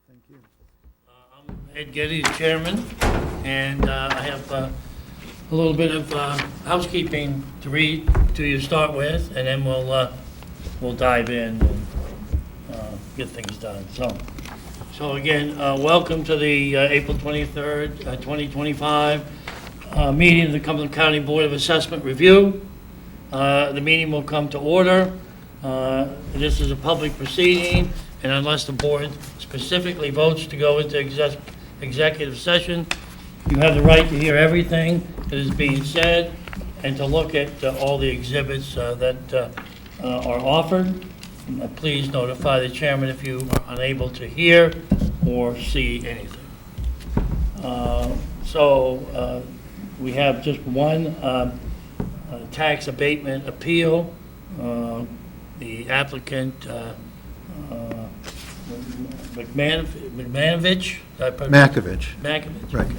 Thank you. I'm Ed Getty, the chairman, and I have a little bit of housekeeping to read to you to start with, and then we'll dive in and get things done. So again, welcome to the April 23rd, 2025 meeting of the Cumberland County Board of Assessment Review. The meeting will come to order. This is a public proceeding, and unless the board specifically votes to go into executive session, you have the right to hear everything that is being said and to look at all the exhibits that are offered. Please notify the chairman if you are unable to hear or see anything. We have just one tax abatement appeal. The applicant, Makovich. Makovich. Right.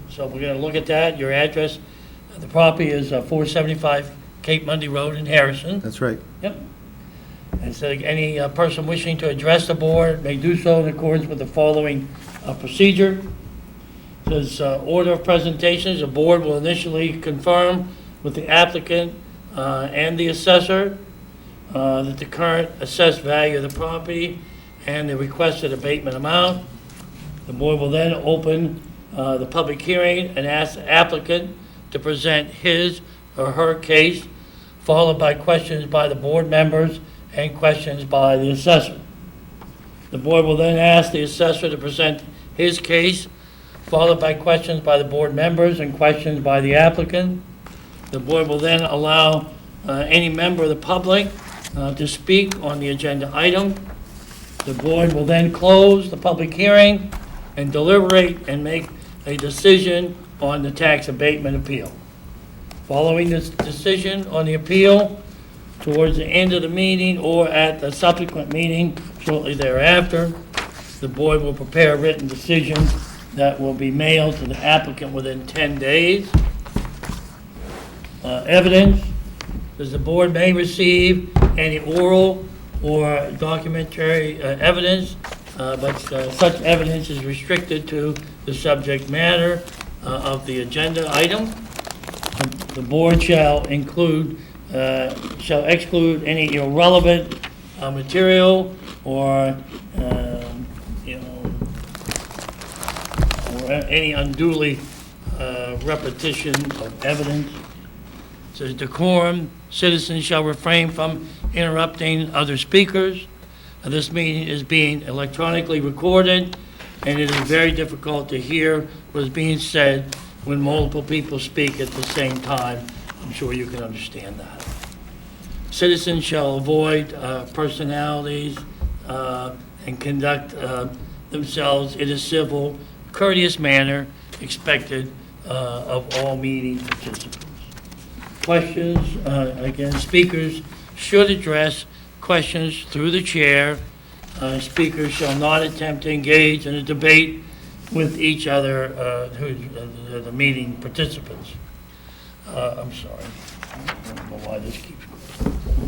So we're going to look at that. Your address, the property is 475 Cape Munday Road in Harrison. That's right. Yep. And so any person wishing to address the board may do so in accordance with the following procedure. This order of presentations, the board will initially confirm with the applicant and the assessor that the current assessed value of the property and the requested abatement amount. The board will then open the public hearing and ask the applicant to present his or her case, followed by questions by the board members and questions by the assessor. The board will then ask the assessor to present his case, followed by questions by the board members and questions by the applicant. The board will then allow any member of the public to speak on the agenda item. The board will then close the public hearing and deliberate and make a decision on the tax abatement appeal. Following this decision on the appeal, towards the end of the meeting or at the subsequent meeting shortly thereafter, the board will prepare a written decision that will be mailed to the applicant within 10 days. Evidence, as the board may receive any oral or documentary evidence, but such evidence is restricted to the subject matter of the agenda item. The board shall exclude any irrelevant material or or any unduly repetition of evidence. It says decorum, citizens shall refrain from interrupting other speakers. This meeting is being electronically recorded, and it is very difficult to hear what is being said when multiple people speak at the same time. I'm sure you can understand that. Citizens shall avoid personalities and conduct themselves in a civil, courteous manner expected of all meeting participants. Questions, again, speakers should address questions through the chair. Speakers shall not attempt to engage in a debate with each other, the meeting participants. I'm sorry. I don't know why this keeps going.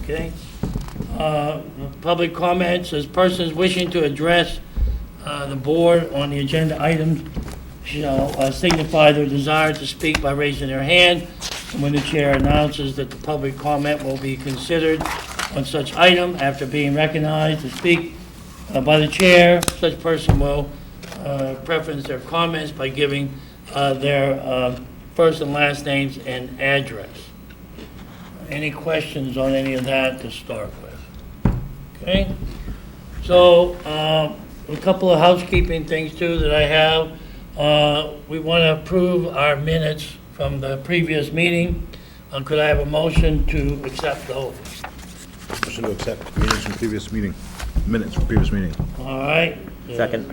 Okay. Public comments, as persons wishing to address the board on the agenda items shall signify their desire to speak by raising their hand. And when the chair announces that the public comment will be considered on such item, after being recognized to speak by the chair, such person will preference their comments by giving their first and last names and address. Any questions on any of that to start with? Okay. So a couple of housekeeping things too that I have. We want to approve our minutes from the previous meeting. Could I have a motion to accept those? Motion to accept minutes from previous meeting. Minutes from previous meeting. All right. Second.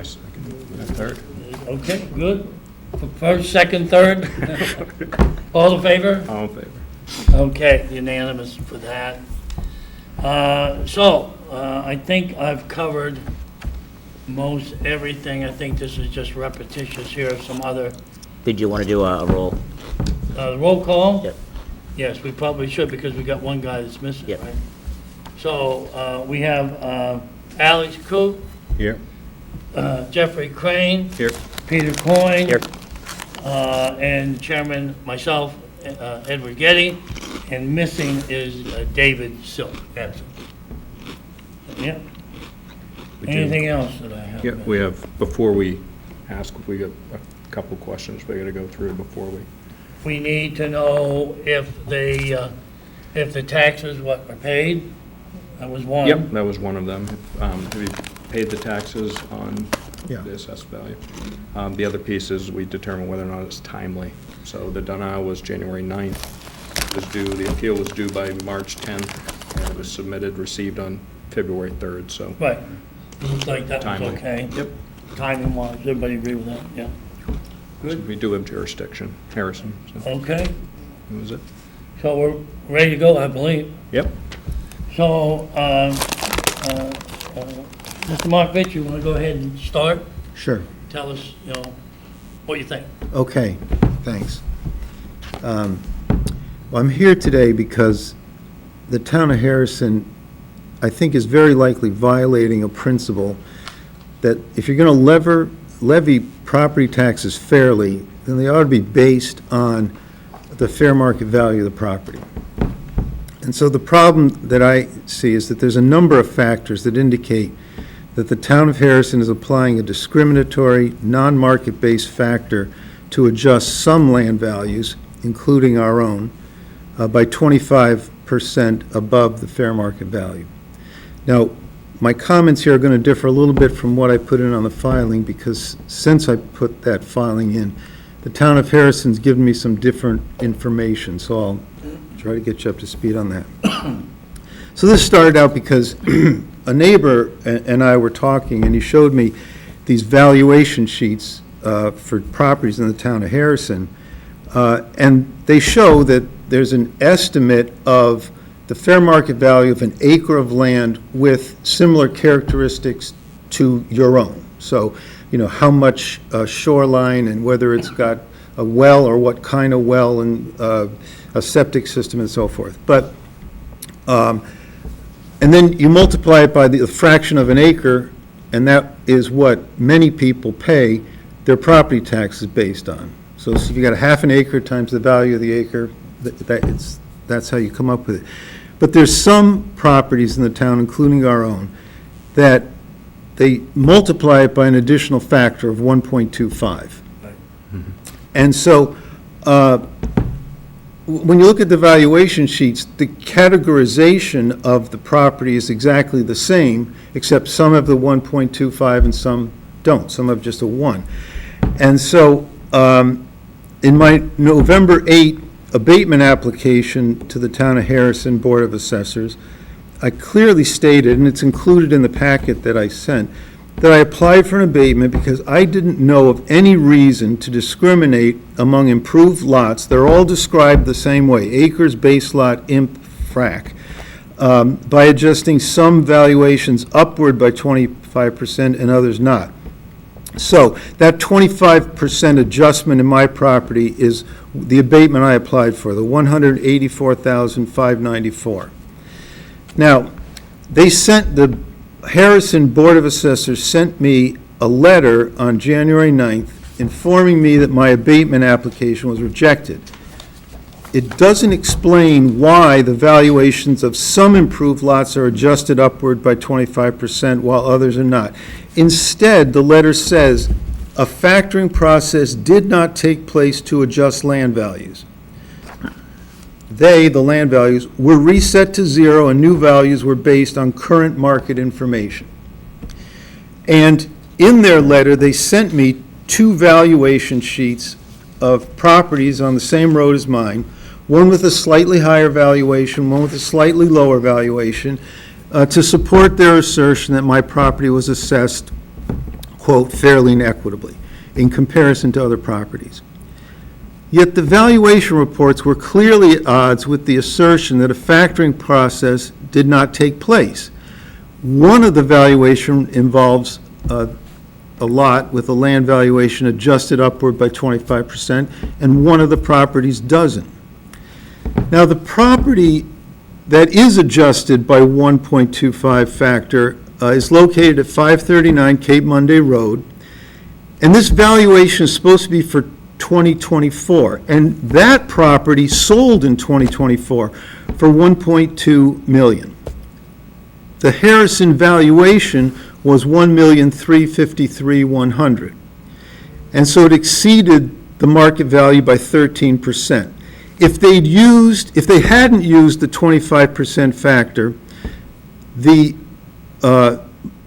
Third. Okay, good. First, second, third. All in favor? All in favor. Okay, unanimous for that. I think I've covered most everything. I think this is just repetitious here of some other. Did you want to do a roll? The roll call? Yep. Yes, we probably should because we got one guy that's missing, Yep. right? So we have Alex Coop, Here. Jeffrey Crane. Here. Peter Coyne. Here. And Chairman, myself, Edward Getty, and missing is David Silk, absent. Yeah. Anything else that I have? Yeah, we have, before we ask, we got a couple questions we gotta go through before we, We need to know if the taxes, what, are paid? That was one. yep, that was one of them. Have you paid the taxes on Yeah. the assessed value? The other piece is we determine whether or not it's timely. So the denial was January 9th. It was due, the appeal was due by March 10th, and it was submitted, received on February 3rd, so. Right. Looks like that was Timely. okay. Yep. Timing wise, everybody agree with that? Yeah. Good. We do have jurisdiction, Harrison, so Okay, that was it. so we're ready to go, I believe. Yep. So, Mr. Markovich, you want to go ahead and start? Sure. Tell us, what you think. Okay, thanks. Well, I'm here today because the town of Harrison, I think, is very likely violating a principle that if you're going to levy property taxes fairly, then they ought to be based on the fair market value of the property. And so the problem that I see is that there's a number of factors that indicate that the town of Harrison is applying a discriminatory, non-market-based factor to adjust some land values, including our own, by 25% above the fair market value. Now, my comments here are going to differ a little bit from what I put in on the filing, because since I put that filing in, the town of Harrison's given me some different information, so I'll try to get you up to speed on that. So this started out because a neighbor and I were talking, and he showed me these valuation sheets for properties in the town of Harrison, and they show that there's an estimate of the fair market value of an acre of land with similar characteristics to your own. So, how much shoreline and whether it's got a well or what kind of well and a septic system and so forth. But, and then you multiply it by the fraction of an acre, and that is what many people pay their property taxes based on. So if you got a half an acre times the value of the acre, that's how you come up with it. But there's some properties in the town, including our own, that they multiply it by an additional factor of 1.25. And so when you look at the valuation sheets, the categorization of the property is exactly the same, except some have the 1.25 and some don't. Some have just a 1. And so in my November 8 abatement application to the town of Harrison Board of Assessors, I clearly stated, and it's included in the packet that I sent, that I applied for an abatement because I didn't know of any reason to discriminate among improved lots. They're all described the same way, acres, base lot, imp, frac, by adjusting some valuations upward by 25% and others not. So that 25% adjustment in my property is the abatement I applied for, the $184,594. Now, the Harrison Board of Assessors sent me a letter on January 9th informing me that my abatement application was rejected. It doesn't explain why the valuations of some improved lots are adjusted upward by 25% while others are not. Instead, the letter says a factoring process did not take place to adjust land values. The land values, were reset to zero and new values were based on current market information. And in their letter, they sent me 2 valuation sheets of properties on the same road as mine, one with a slightly higher valuation, one with a slightly lower valuation, to support their assertion that my property was assessed, quote, fairly and equitably in comparison to other properties. Yet the valuation reports were clearly at odds with the assertion that a factoring process did not take place. One of the valuation involves a lot with a land valuation adjusted upward by 25%, and one of the properties doesn't. Now, the property that is adjusted by 1.25 factor is located at 539 Cape Monday Road, and this valuation is supposed to be for 2024, and that property sold in 2024 for $1.2 million. The Harrison valuation was $1,353,100, and so it exceeded the market value by 13%. If they hadn't used the 25% factor, the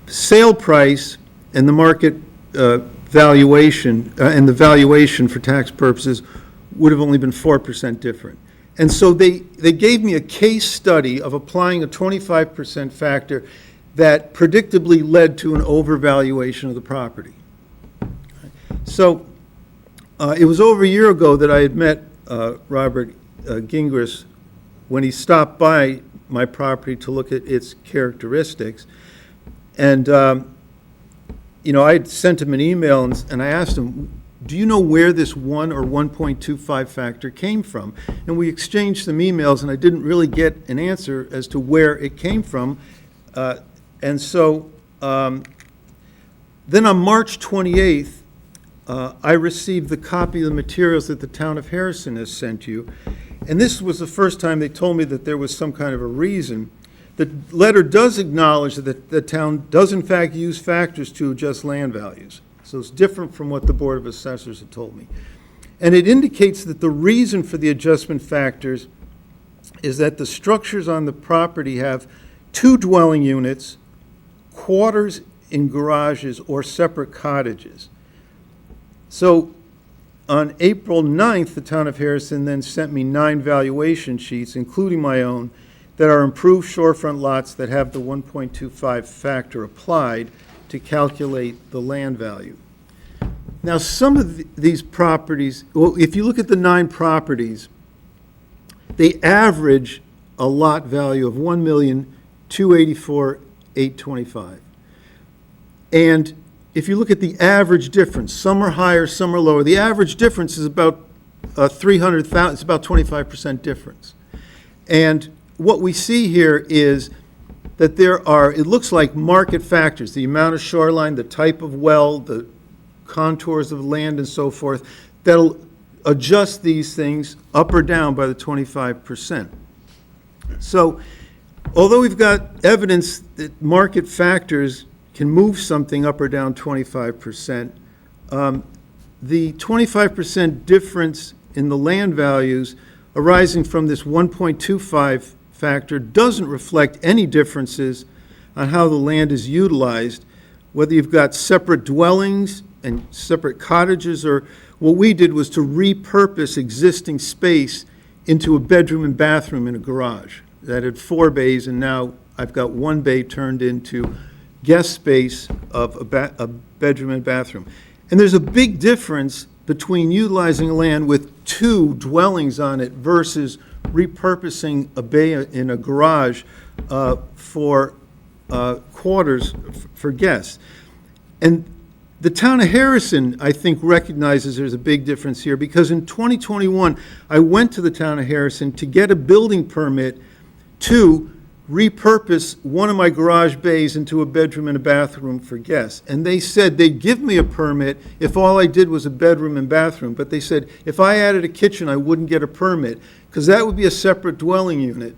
sale price and the market valuation, and the valuation for tax purposes would have only been 4% different. And so they gave me a case study of applying a 25% factor that predictably led to an overvaluation of the property. So it was over a year ago that I had met Robert Gingras when he stopped by my property to look at its characteristics. And, I had sent him an email and I asked him, do you know where this 1 or 1.25 factor came from? And we exchanged some emails, and I didn't really get an answer as to where it came from. And so then on March 28th, I received the copy of the materials that the town of Harrison has sent you. And this was the first time they told me that there was some kind of a reason. The letter does acknowledge that the town does in fact use factors to adjust land values. So it's different from what the Board of Assessors had told me. And it indicates that the reason for the adjustment factors is that the structures on the property have 2 dwelling units, quarters in garages, or separate cottages. So on April 9th, the town of Harrison then sent me 9 valuation sheets, including my own, that are improved shorefront lots that have the 1.25 factor applied to calculate the land value. Now, some of these properties, well, if you look at the 9 properties, they average a lot value of $1,284,825. And if you look at the average difference, some are higher, some are lower. The average difference is about 300,000. It's about 25% difference. And what we see here is that there are, it looks like market factors, the amount of shoreline, the type of well, the contours of land and so forth, that'll adjust these things up or down by the 25%. So although we've got evidence that market factors can move something up or down 25%, the 25% difference in the land values arising from this 1.25 factor doesn't reflect any differences on how the land is utilized, whether you've got separate dwellings and separate cottages, or what we did was to repurpose existing space into a bedroom and bathroom in a garage that had 4 bays, and now I've got 1 bay turned into guest space of a bedroom and bathroom. And there's a big difference between utilizing land with 2 dwellings on it versus repurposing a bay in a garage for quarters for guests. And the town of Harrison, I think, recognizes there's a big difference here, because in 2021, I went to the town of Harrison to get a building permit to repurpose one of my garage bays into a bedroom and a bathroom for guests. And they said they'd give me a permit if all I did was a bedroom and bathroom. But they said if I added a kitchen, I wouldn't get a permit, because that would be a separate dwelling unit.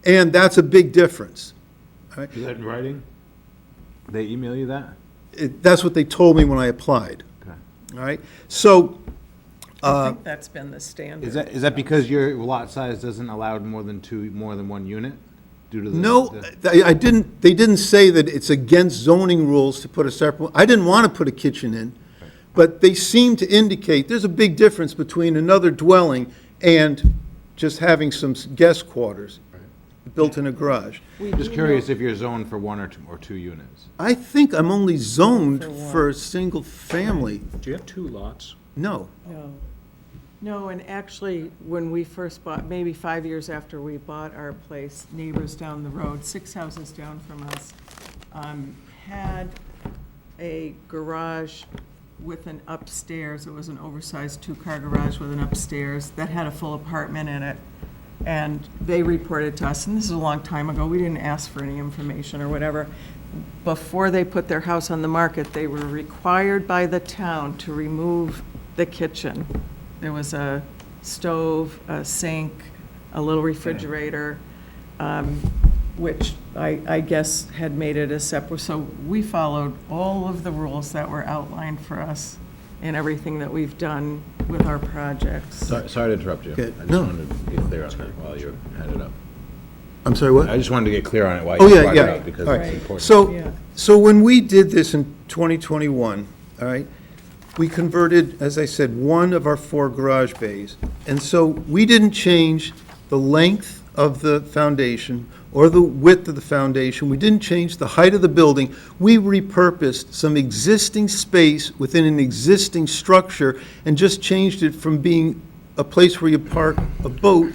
And that's a big difference. Right? Is that in writing? They email you that? That's what they told me when I applied. Okay. All right? So, I think that's been the standard. Is that because your lot size doesn't allow more than 1 unit? Due to the... no, they didn't say that it's against zoning rules to put a separate, I didn't want to put a kitchen in, but they seem to indicate there's a big difference between another dwelling and just having some guest quarters built in a garage. Just curious if you're zoned for 1 or 2 units. I think I'm only zoned For one. for a single family. Do you have 2 lots? No. No, and actually, when we first bought, maybe 5 years after we bought our place, neighbors down the road, 6 houses down from us, had a garage with an upstairs. It was an oversized 2-car garage with an upstairs that had a full apartment in it. And they reported to us, and this is a long time ago, we didn't ask for any information or whatever. Before they put their house on the market, they were required by the town to remove the kitchen. There was a stove, a sink, a little refrigerator, which I guess had made it a separate, so we followed all of the rules that were outlined for us in everything that we've done with our projects. Sorry to interrupt you. Okay, I just no. wanted to get clear on that while you had it up. I'm sorry, what? I just wanted to get clear on it while Oh, you yeah, brought yeah. it up, because All it's right. important. So, Yeah. so when we did this in 2021, all right, we converted, as I said, one of our 4 garage bays. And so we didn't change the length of the foundation or the width of the foundation. We didn't change the height of the building. We repurposed some existing space within an existing structure and just changed it from being a place where you park a boat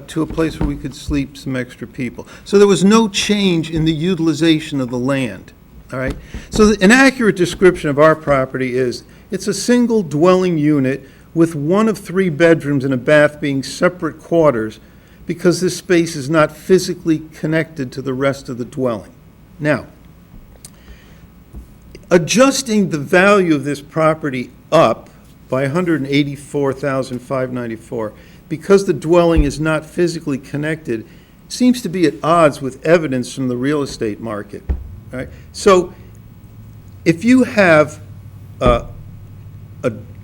to a place where we could sleep some extra people. So there was no change in the utilization of the land, all right? So an accurate description of our property is, it's a single dwelling unit with 1 of 3 bedrooms and a bath being separate quarters, because this space is not physically connected to the rest of the dwelling. Now, adjusting the value of this property up by $184,594, because the dwelling is not physically connected, seems to be at odds with evidence from the real estate market, right? So if you have a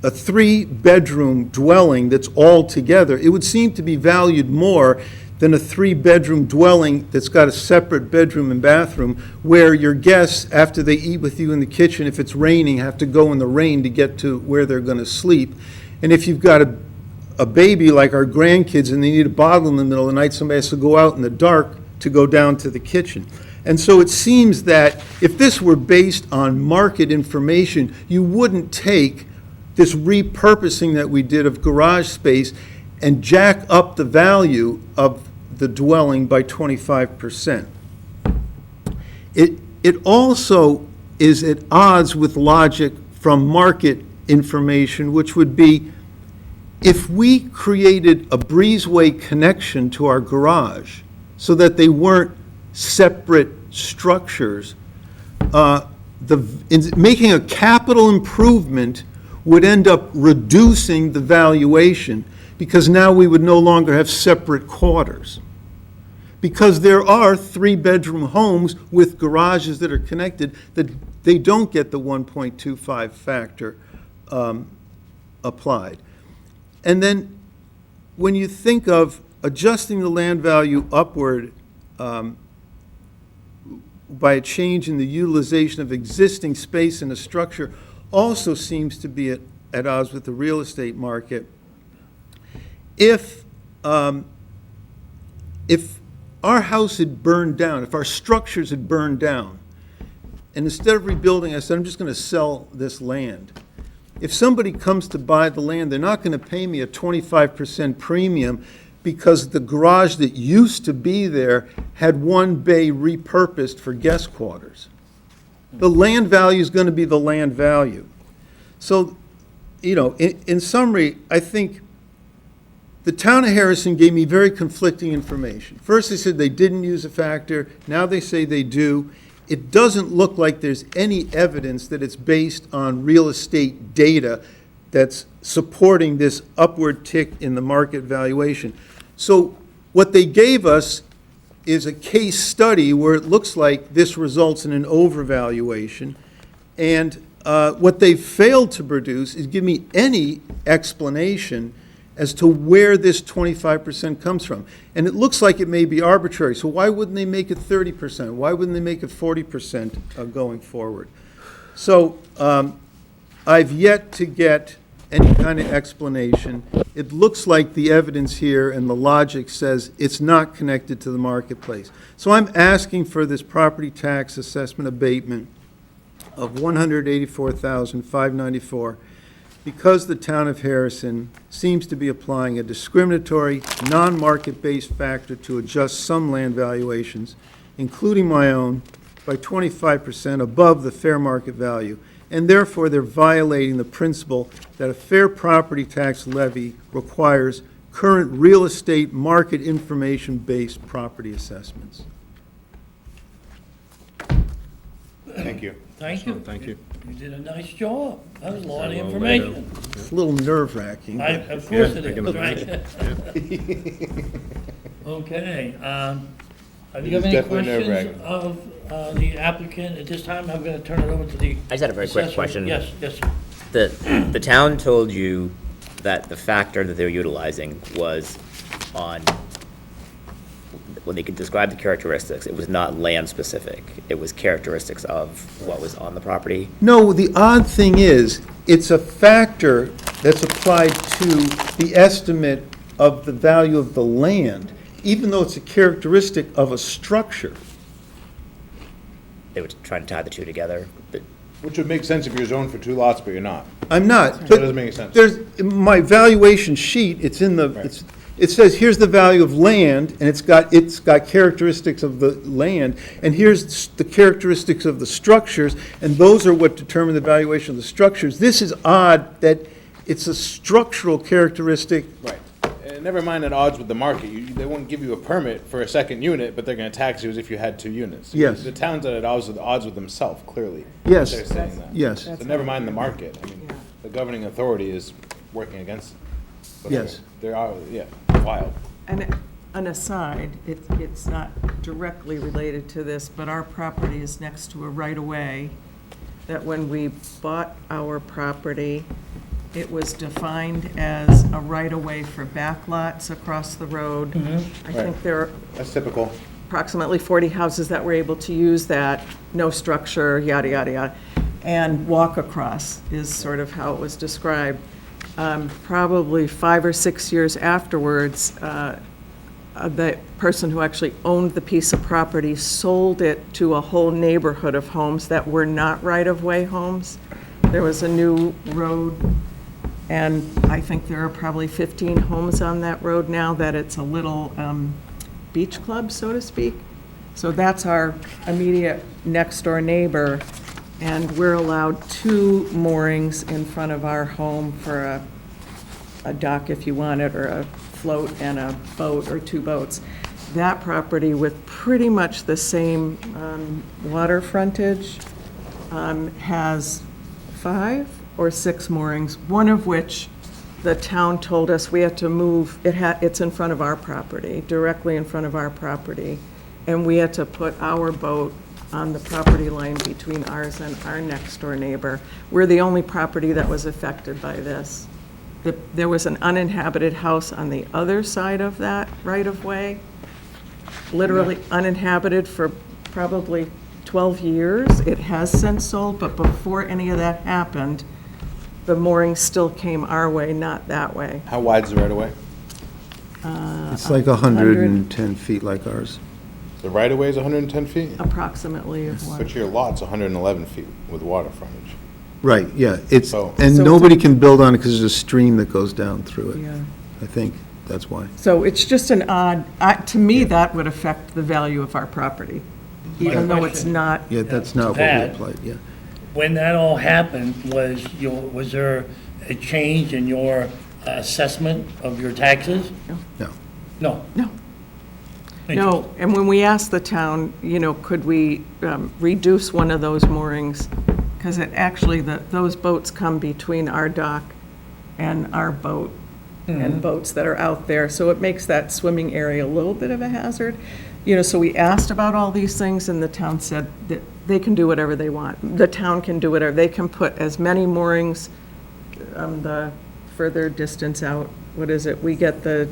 3-bedroom dwelling that's all together, it would seem to be valued more than a 3-bedroom dwelling that's got a separate bedroom and bathroom, where your guests, after they eat with you in the kitchen, if it's raining, have to go in the rain to get to where they're going to sleep. And if you've got a baby like our grandkids and they need a bottle in the middle of the night, somebody has to go out in the dark to go down to the kitchen. And so it seems that if this were based on market information, you wouldn't take this repurposing that we did of garage space and jack up the value of the dwelling by 25%. It also is at odds with logic from market information, which would be, if we created a breezeway connection to our garage so that they weren't separate structures, making a capital improvement would end up reducing the valuation, because now we would no longer have separate quarters. Because there are 3-bedroom homes with garages that are connected, that they don't get the 1.25 factor applied. And then when you think of adjusting the land value upward by a change in the utilization of existing space in a structure, also seems to be at odds with the real estate market. If our house had burned down, if our structures had burned down, and instead of rebuilding, I said, I'm just going to sell this land. If somebody comes to buy the land, they're not going to pay me a 25% premium, because the garage that used to be there had 1 bay repurposed for guest quarters. The land value is going to be the land value. So, in summary, I think the town of Harrison gave me very conflicting information. First, they said they didn't use a factor. Now they say they do. It doesn't look like there's any evidence that it's based on real estate data that's supporting this upward tick in the market valuation. So what they gave us is a case study where it looks like this results in an overvaluation. And what they failed to produce is give me any explanation as to where this 25% comes from. And it looks like it may be arbitrary. So why wouldn't they make it 30%? Why wouldn't they make it 40% going forward? So I've yet to get any kind of explanation. It looks like the evidence here and the logic says it's not connected to the marketplace. So I'm asking for this property tax assessment abatement of $184,594, because the town of Harrison seems to be applying a discriminatory, non-market-based factor to adjust some land valuations, including my own, by 25% above the fair market value, and therefore they're violating the principle that a fair property tax levy requires current real estate market information-based property assessments. Thank you. Thank you. Thank you. You did a nice job. That was a lot of Very well laid information. It's a little nerve-wracking. Of course it I can is, right? Okay, do you have any definitely questions nerve-wracking. of the applicant? At this time, I'm going to turn it over to the. I just had a very quick assessor. question. Yes, sir. The town told you that the factor that they're utilizing was on, when they could describe the characteristics, it was not land-specific. It was characteristics of what was on the property. No, the odd thing is, it's a factor that's applied to the estimate of the value of the land, even though it's a characteristic of a structure. They were trying to tie the two together. But Which would make sense if you're zoned for 2 lots, but you're not. I'm not. That but doesn't make sense. There's, my valuation sheet, it's in the, Right. it says, here's the value of land, and it's got characteristics of the land, and here's the characteristics of the structures, and those are what determine the valuation of the structures. This is odd that it's a structural characteristic. Right. And never mind at odds with the market. They won't give you a permit for a second unit, but they're gonna tax you as if you had 2 units. Yes. The town's at odds with themselves, clearly. Yes. They're saying that. Yes. So never mind the market. I mean, the governing authority is working against it. But Yes. There are, yeah, wild. And an aside, it's not directly related to this, but our property is next to a right-of-way that when we bought our property, it was defined as a right-of-way for backlots across the road. I think there are That's typical. approximately 40 houses that were able to use that, no structure, yada, yada, yada, and walk across is sort of how it was described. Probably 5 or 6 years afterwards, the person who actually owned the piece of property sold it to a whole neighborhood of homes that were not right-of-way homes. There was a new road, and I think there are probably 15 homes on that road now, that it's a little beach club, so to speak. So that's our immediate next-door neighbor, and we're allowed 2 moorings in front of our home for a dock if you want it, or a float and a boat, or 2 boats. That property with pretty much the same water frontage has 5 or 6 moorings, one of which the town told us we had to move. It's in front of our property, directly in front of our property, and we had to put our boat on the property line between ours and our next-door neighbor. We're the only property that was affected by this. There was an uninhabited house on the other side of that right-of-way, literally uninhabited for probably 12 years. It has since sold, but before any of that happened, the moorings still came our way, not that way. How wide's the right-of-way? It's like 110 feet like ours. The right-of-way is 110 feet? Approximately of what? But your lot's 111 feet with water frontage. Right, yeah, it's, So- and So- nobody can build on it because there's a stream that goes down through it. Yeah. I think that's why. So it's just an odd, to me, that would affect the value of our property, even though it's question- not. Yeah, that's not what we Pat. applied, yeah. When that all happened, was there a change in your assessment of your taxes? No. No. No. No, and when we asked the town, could we reduce one of those moorings? Because it actually, those boats come between our dock and our boat, and boats that are out there, so it makes that swimming area a little bit of a hazard. So we asked about all these things, and the town said that they can do whatever they want. The town can do whatever, they can put as many moorings, the further distance out, what is it? We get the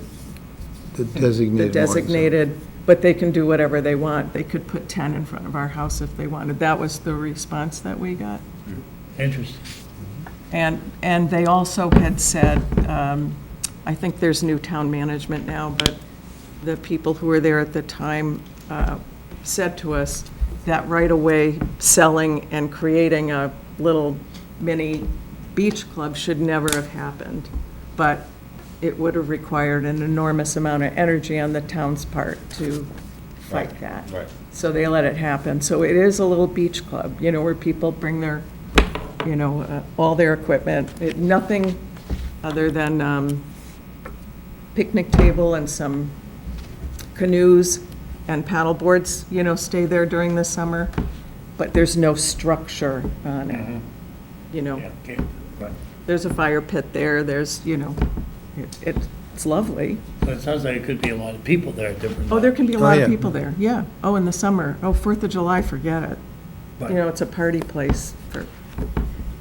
Designated. designated, but they can do whatever they want. They could put 10 in front of our house if they wanted. That was the response that we got. Interesting. And they also had said, I think there's new town management now, but the people who were there at the time said to us that right away selling and creating a little mini beach club should never have happened. But it would have required an enormous amount of energy on the town's part to fight that. Right. So they let it happen. So it is a little beach club, where people bring their, all their equipment. Nothing other than picnic table and some canoes and paddle boards, stay there during the summer, but there's no structure on it, Yeah, okay, right. There's a fire pit there, there's, it's lovely. So it sounds like it could be a lot of people there at different. Oh, there can be a Oh, lot yeah. of people there, yeah. Oh, in the summer, 4th of July, forget it. Right. It's a party place for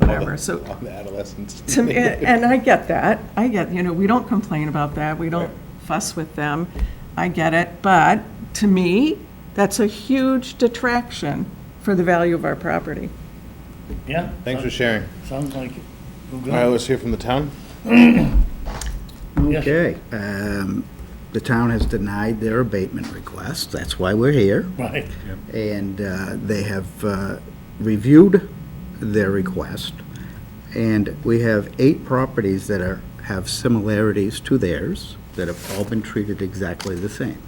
whatever, so. All the adolescents. To me, and I get that, we don't complain about that, we don't fuss with them, I get it, but to me, that's a huge detraction for the value of our property. Yeah. Thanks for sharing. Sounds like it. Well, good. All right, let's hear from the town. Yes. Okay, the town has denied their abatement request, that's why we're here. Right. And they have reviewed their request, and we have 8 properties that have similarities to theirs, that have all been treated exactly the same.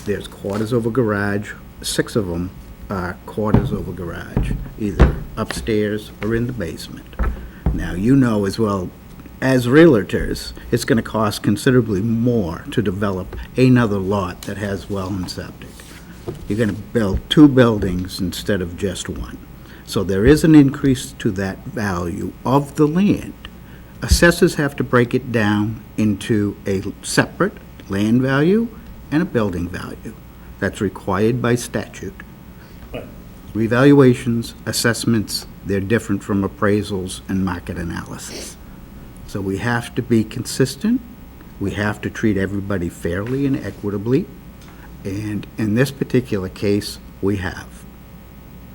There's quarters over garage, 6 of them are quarters over garage, either upstairs or in the basement. Now, you know as well as realtors, it's gonna cost considerably more to develop another lot that has well and septic. You're gonna build 2 buildings instead of just 1. So there is an increase to that value of the land. Assessors have to break it down into a separate land value and a building value. That's required by statute. Right. Revaluations, assessments, they're different from appraisals and market analysis. So we have to be consistent, we have to treat everybody fairly and equitably, and in this particular case, we have.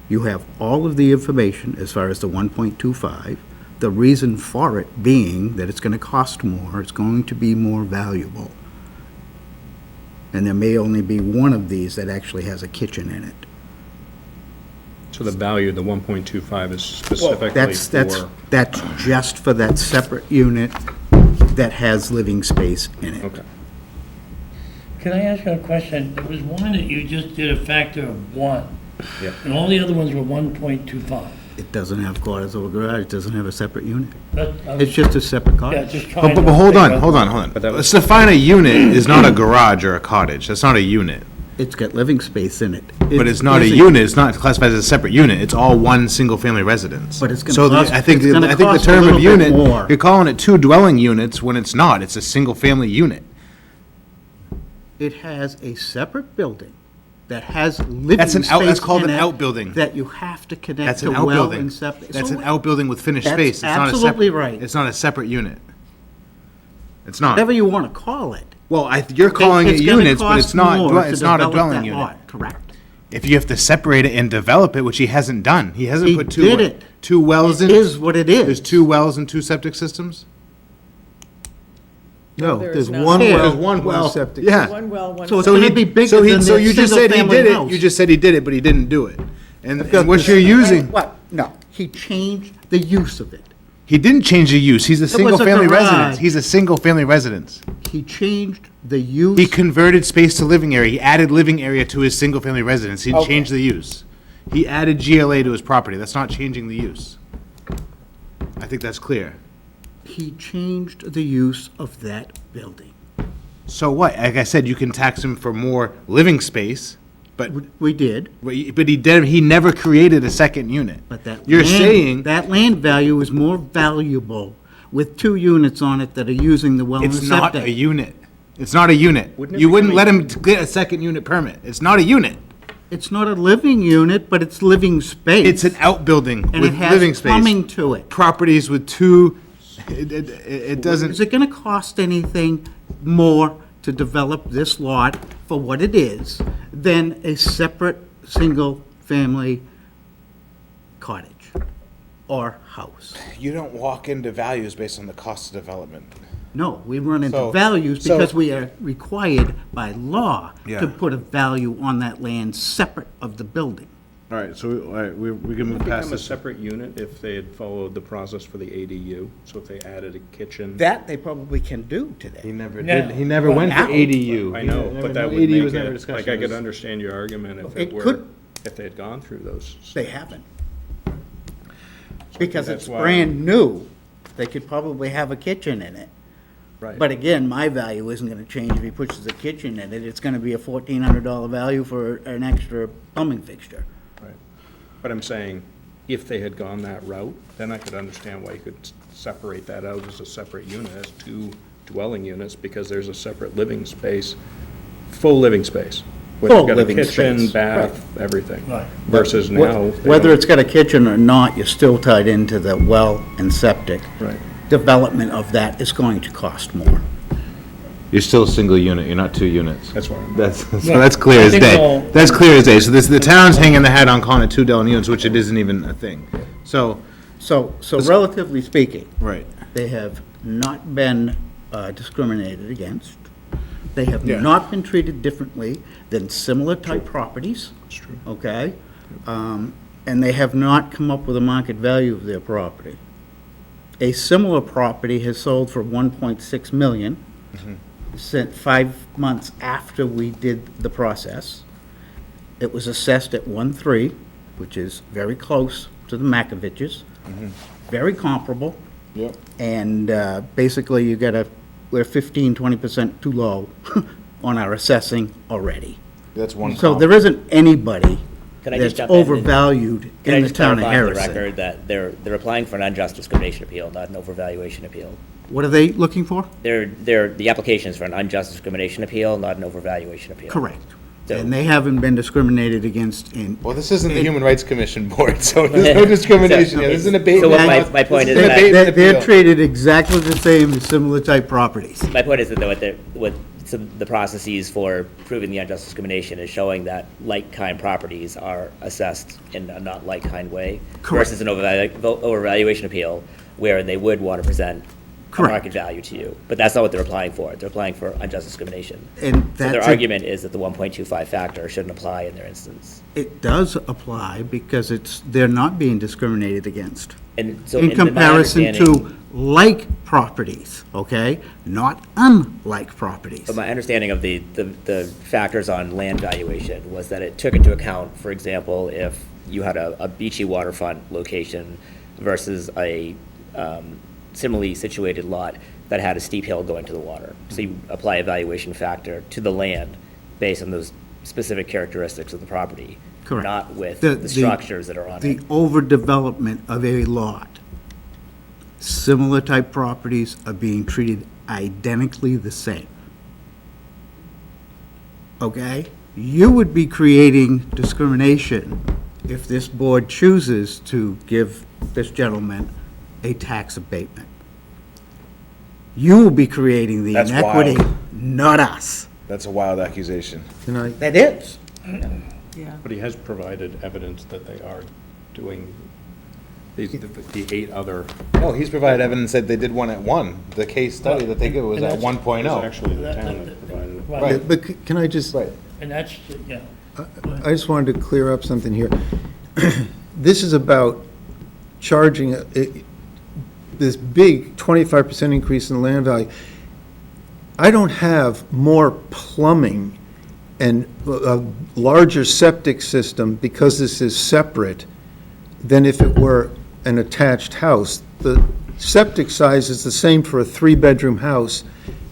You have all of the information as far as the 1.25, the reason for it being that it's going to cost more, it's going to be more valuable. And there may only be one of these that actually has a kitchen in it. So the value, the 1.25 is specifically That's just for that separate unit that has living space in it. Okay. Can I ask you a question? There was one that you just did a factor of 1. Yep. And all the other ones were 1.25. It doesn't have quarters over garage, it doesn't have a separate unit. But I was- It's just a separate Yeah, cottage. just trying to. But hold on, figure out- hold on, hold on. But that was- Let's define a unit is not a garage or a cottage. That's not a unit. It's got living space in it. But it's not a unit, it's not classified as a separate unit, it's all one single-family residence. But it's gonna So cost- I think, it's gonna I think the cost a term little of bit unit, more. you're calling it 2 dwelling units when it's not, it's a single-family unit. It has a separate building that has living That's space that's called in an it outbuilding. that you have to connect That's to an well outbuilding. and septic. That's So an outbuilding with finished That's space. It's not a absolutely separate- right. It's not a separate unit. It's not. Whatever you want to call it. Well, you're calling it It's gonna units, but it's cost not, more to it's not a develop dwelling that unit. lot, correct. If you have to separate it and develop it, which he hasn't done, he hasn't He put 2 did it. 2 wells in. It is what it is. There's 2 wells and 2 septic systems? No, there there's is not. one Yeah. well, There's one well. septic. Yeah. One well, one. So it's So gonna he- be bigger so he- than so the you just said he single-family did it. house. You just said he did it, but he didn't do it. And what you're using, What? No, he changed the use of it. he didn't change the use. He's a was a single-family garage. residence. He's a single-family residence. He changed the use. He converted space to living area. He added living area to his single-family residence. He Okay. changed the use. He added GLA to his property. That's not changing the use. I think that's clear. He changed the use of that building. So what? Like I said, you can tax him for more living space, but We did, he never created a second unit. but that. You're land- saying That land value is more valuable with 2 units on it that are using the well and it's not septic. a unit. It's not a unit. Wouldn't it You be wouldn't let coming- him get a second unit permit. It's not a unit. It's not a living unit, but it's living space. It's an outbuilding And it with living has space. plumbing to it. Properties with 2, it doesn't. Is it gonna cost anything more to develop this lot for what it is than a separate, single-family cottage or house? You don't walk into values based on the cost of development. No, we run into So- values so- because we are required by law Yeah. to put a value on that land separate of the building. All right, so, all right, we can move Would it past become a this. separate unit if they had followed the process for the ADU? So if they added a kitchen? That they probably can do today. He never Yeah. did, he never went for Now. ADU. I know, but that would ADU make was never it, discussed. like, I It could was- understand your argument if It it were, could- if they had gone through those. They haven't. Because that's it's why- brand new, they could probably have a kitchen in it. Right. But again, my value isn't gonna change if he pushes a kitchen in it. It's gonna be a $1,400 value for an extra plumbing fixture. Right. But I'm saying, if they had gone that route, then I could understand why you could separate that out as a separate unit, as two dwelling units, because there's a separate living space, full living space. Where Full you've got a living kitchen, space, bath, everything. Right. Versus now. they Whether don't- it's got a kitchen or not, you're still tied into the well and septic. Right. Development of that is going to cost more. You're still a single unit, you're not two units. That's what I'm. That's clear I as think day. so. That's clear as day. So the town's hanging the hat on calling it two dwelling units, which it isn't even a thing. So, So relatively speaking, right. they have not been discriminated against. They have Yeah. not been treated differently than similar type properties. It's true. Okay? And they have not come up with a market value of their property. A similar property has sold for 1.6 million since 5 months after we did the process. It was assessed at 1.3, which is very close to the Makoviches, very comparable. Yep. And basically, we're 15, 20% too low on our assessing already. That's one. So there isn't anybody Can I just that's jump in and- overvalued Can I in the just town of clarify for the Harrison. record that they're applying for an unjust discrimination appeal, not an overvaluation appeal? What are they looking for? The application is for an unjust discrimination appeal, not an overvaluation appeal. Correct. So- And they haven't been discriminated against in, Well, this isn't the Human Rights Commission board, so there's no discrimination here. This is an abatement. So what my point This is an that- abatement they're appeal. treated exactly the same as similar type properties. My point is that so the processes for proving the unjust discrimination is showing that like-kind properties are assessed in a not like-kind way. Correct. Versus an overvaluation appeal, where they would want to present a Correct. market value to you. But that's not what they're applying for. They're applying for unjust discrimination. And So their that's, argument is that the 1.25 factor shouldn't apply in their instance. it does apply because they're not being discriminated against. And so In my comparison understanding- to like properties, okay? Not unlike properties. But my understanding of the factors on land valuation was that it took into account, for example, if you had a beachy waterfront location versus a similarly situated lot that had a steep hill going to the water. So you apply a valuation factor to the land based on those specific characteristics of the property. Correct. Not with The- the structures that are on The it. overdevelopment of a lot. Similar type properties are being treated identically the same. Okay? You would be creating discrimination if this board chooses to give this gentleman a tax abatement. You will be creating the That's inequity, wild. not us. That's a wild accusation. Can I, That is. Yeah. But he has provided evidence that they are doing the 8 other. No, he's provided evidence that they did one at 1. The case study that they did was And at that's- 1.0. It was actually the town that provided it. Right, but can I just? Right. and that's, yeah. I just wanted to clear up something here. This is about charging this big 25% increase in land value. I don't have more plumbing and a larger septic system because this is separate than if it were an attached house. The septic size is the same for a 3-bedroom house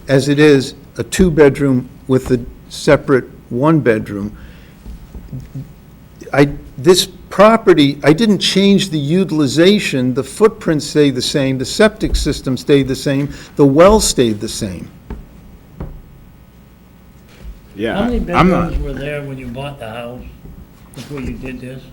as it is a 2-bedroom with a separate 1-bedroom. This property, I didn't change the utilization, the footprints stayed the same, the septic system stayed the same, the well stayed the same. Yeah. How many I'm not. bedrooms were there when you bought the house, before you did this?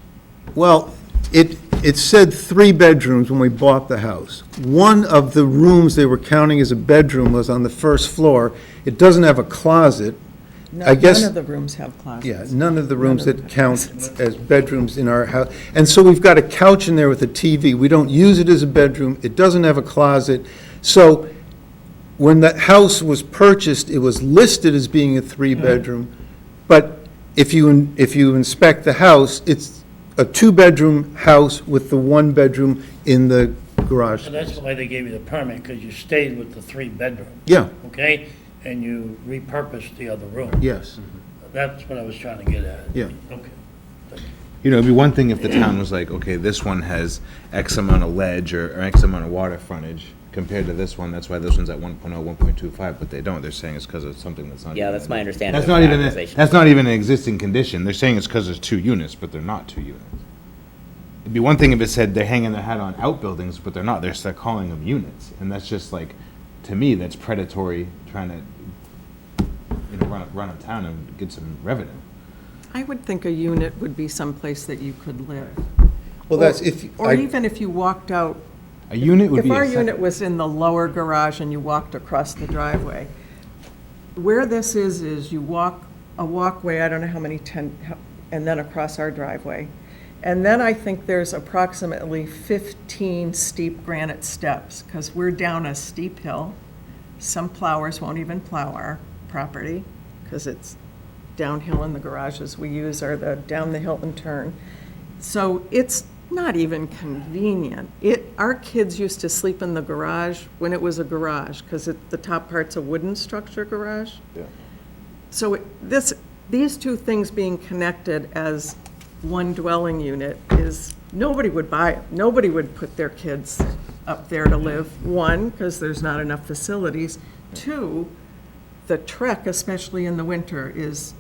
Well, it said 3 bedrooms when we bought the house. One of the rooms they were counting as a bedroom was on the first floor. It doesn't have a closet. I guess- None of the rooms have closets. Yeah, none of the rooms None of that the count as bedrooms in our house. And so we've got a couch in there with a TV. We don't use it as a bedroom. It doesn't have a closet. So when the house was purchased, it was listed as being a 3-bedroom. But if you inspect the house, it's a 2-bedroom house with the 1-bedroom in the garage So that's space. why they gave you the permit, because you stayed with the 3-bedroom, Yeah, okay? And you repurposed the other room. yes, That's what I was trying to get at. yeah. Okay. You know, it'd be one thing if the town was like, okay, this one has X amount of ledge or X amount of water frontage, compared to this one, that's why this one's at 1.0, 1.25, but they don't, they're saying it's because of something that's not. Yeah, even that's in my the- understanding. That's of not the even, accusation. that's not even an existing condition, they're saying it's because there's 2 units, but they're not 2 units. It'd be one thing if it said they're hanging their hat on outbuildings, but they're not, they're calling them units, and that's just like, to me, that's predatory, trying to, run a town and get some revenue. I would think a unit would be someplace that you could live. Well, that's if, Or even if you walked out, A unit would if be our a unit second. was in the lower garage and you walked across the driveway, where this is you walk a walkway, I don't know how many, and then across our driveway. And then I think there's approximately 15 steep granite steps, because we're down a steep hill. Some plowers won't even plow our property, because it's downhill, and the garages we use are the down the hill and turn. So it's not even convenient. Our kids used to sleep in the garage when it was a garage, because the top part's a wooden structure garage. Yeah. So these two things being connected as one dwelling unit is, nobody would buy it. Nobody would put their kids up there to live. One, because there's not enough facilities. Two, the trek, especially in the winter, is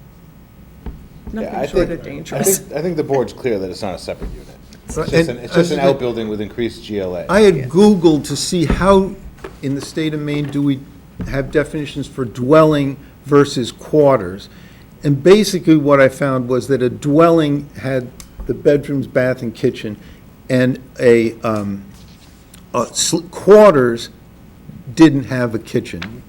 Yeah, nothing I short think, of dangerous. I think the board's clear that it's not a separate unit. It's Right, just and it's just an as the- outbuilding with increased GLA. I had Googled to see how, in the state of Maine, do we have definitions for dwelling versus quarters. And basically what I found was that a dwelling had the bedrooms, bath, and kitchen, and quarters didn't have a kitchen.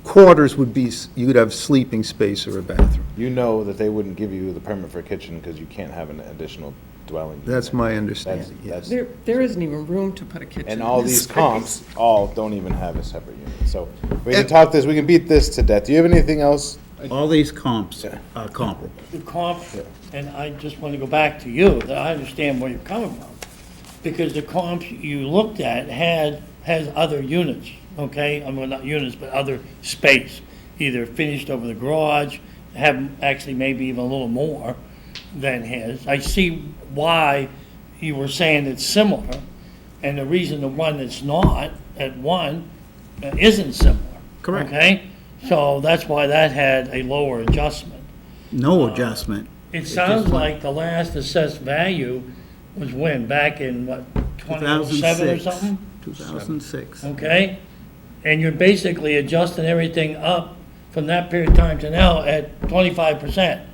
Quarters would be, you'd have sleeping space or a bathroom. You know that they wouldn't give you the permit for a kitchen because you can't have an additional dwelling unit. That's my understanding, yes. There isn't even room to put a kitchen And in all this these space. comps all don't even have a separate unit. So we can talk this, we can beat this to death. Do you have anything else? All these comps are comparable. The comp, and I just want to go back to you, that I understand where you're coming from. Because the comps you looked at has other units, okay? I mean, not units, but other space, either finished over the garage, have actually maybe even a little more than his. I see why you were saying it's similar, and the reason the one that's not at one isn't similar. Correct. Okay? So that's why that had a lower adjustment. No adjustment. It sounds like the last assessed value was when, back in what, 2007 or 2006. something? 2006. Okay? And you're basically adjusting everything up from that period of time to now at 25%,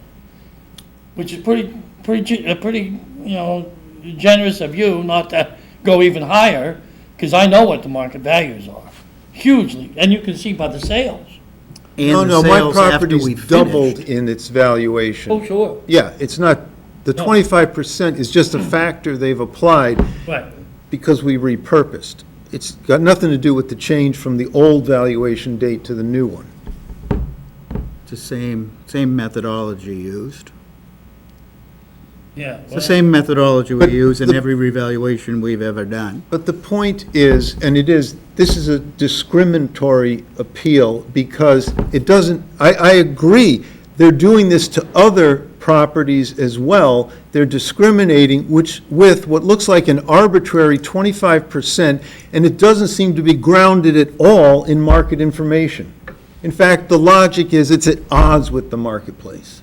which is pretty, generous of you not to go even higher, because I know what the market values are, hugely, and you can see by the sales. And No, the my sales after property's we doubled finished. in its valuation. Oh, sure, Yeah, it's not, the No. 25% is just a factor they've applied right. because we repurposed. It's got nothing to do with the change from the old valuation date to the new one. It's the same methodology used. Yeah. It's the same methodology we But use in the- every revaluation we've ever done. But the point is, and this is a discriminatory appeal because it doesn't, I agree, they're doing this to other properties as well. They're discriminating with what looks like an arbitrary 25%, and it doesn't seem to be grounded at all in market information. In fact, the logic is it's at odds with the marketplace.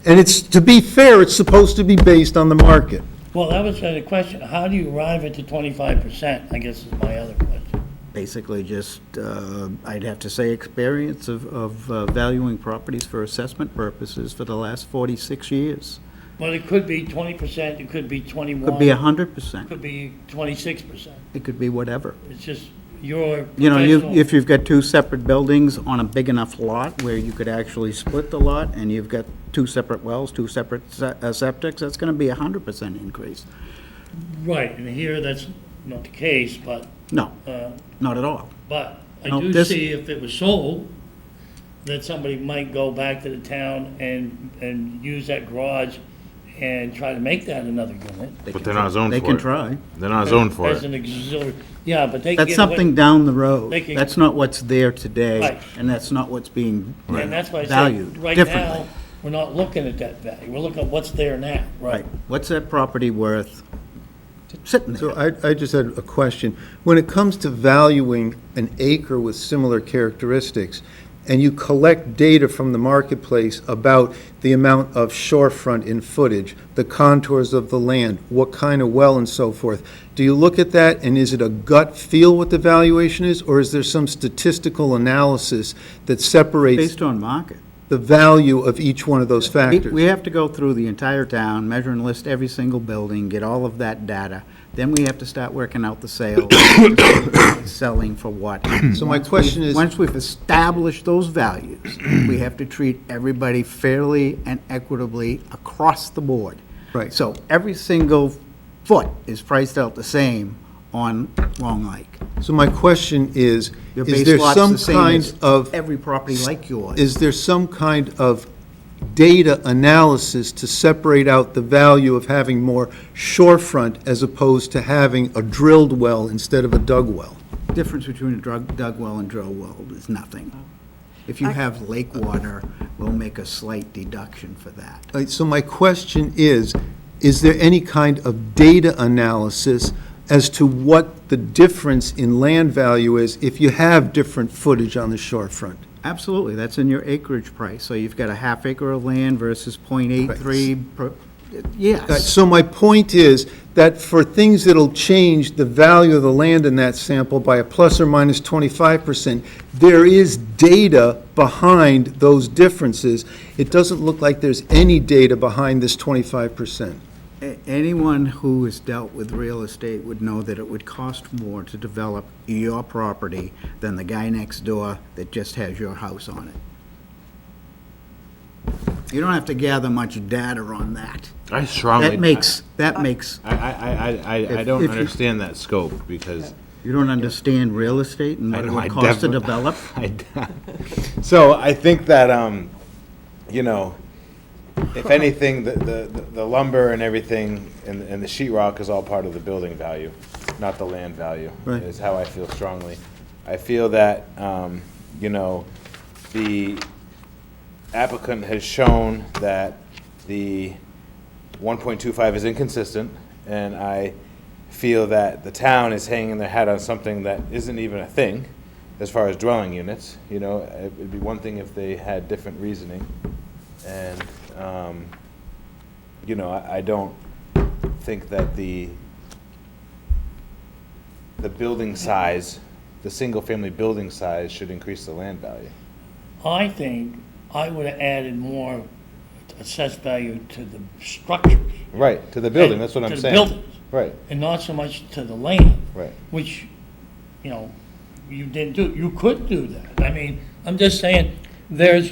And it's, to be fair, it's supposed to be based on the market. Well, that was the question. How do you arrive at the 25%, I guess is my other question. Basically just, I'd have to say, experience of valuing properties for assessment purposes for the last 46 years. Well, it could be 20%, it could be 21. Could be 100%. Could be 26%. It could be whatever. It's just your You know, professional. if you've got two separate buildings on a big enough lot where you could actually split the lot, and you've got two separate wells, two separate septics, that's gonna be 100% increase. Right, and here that's not the case, but, No, uh, not at all. but I No, do this- see if it was sold, that somebody might go back to the town and use that garage and try to make that another unit. But they're not zoned They for can it. try. They're not zoned for As it. an auxiliary, yeah, but they can That's get away. something down the road. They can- That's not what's there today, Right. and that's not what's being And that's why I valued said, right differently. now, we're not looking at that value, we're looking at what's there now, right? Right. What's that property worth sitting So there. I just had a question. When it comes to valuing an acre with similar characteristics, and you collect data from the marketplace about the amount of shorefront in footage, the contours of the land, what kind of well and so forth, do you look at that and is it a gut feel what the valuation is, or is there some statistical analysis that separates Based on market. the value of each one of those factors? We have to go through the entire town, measure and list every single building, get all of that data. Then we have to start working out the sales, selling for what. So my question is- Once we've established those values, we have to treat everybody fairly and equitably across the board. Right. So every single foot is priced out the same on Long Lake. So my question is Your there base lot's some the same kind as of, every property like yours. is there some kind of data analysis to separate out the value of having more shorefront as opposed to having a drilled well instead of a dug well? Difference between a dug well and drill well is nothing. If you have lake water, we'll make a slight deduction for that. Right, so my question is there any kind of data analysis as to what the difference in land value is if you have different footage on the shorefront? Absolutely, that's in your acreage price. So you've got a half acre of land versus .83 per, yes. So my point is that for things that'll change the value of the land in that sample by a plus or minus 25%, there is data behind those differences. It doesn't look like there's any data behind this 25%. Anyone who has dealt with real estate would know that it would cost more to develop your property than the guy next door that just has your house on it. You don't have to gather much data on that. I strongly. That makes, I don't if you- understand that scope because. you don't understand real estate and I what it know, I would cost to definitely- develop? So I think that, you know, if anything, the lumber and everything and the sheetrock is all part of the building value, not the land value, Right. is how I feel strongly. I feel that, you know, the applicant has shown that the 1.25 is inconsistent, and I feel that the town is hanging their hat on something that isn't even a thing as far as dwelling units. You know, it'd be one thing if they had different reasoning. And, you know, I don't think that the building size, the single-family building size should increase the land value. I think I would have added more assessed value to the structures. Right, to the building, that's what I'm To the saying. buildings. Right, And not so much to the land. right. Which, you know, you didn't do. You could do that. I mean, I'm just saying, there is,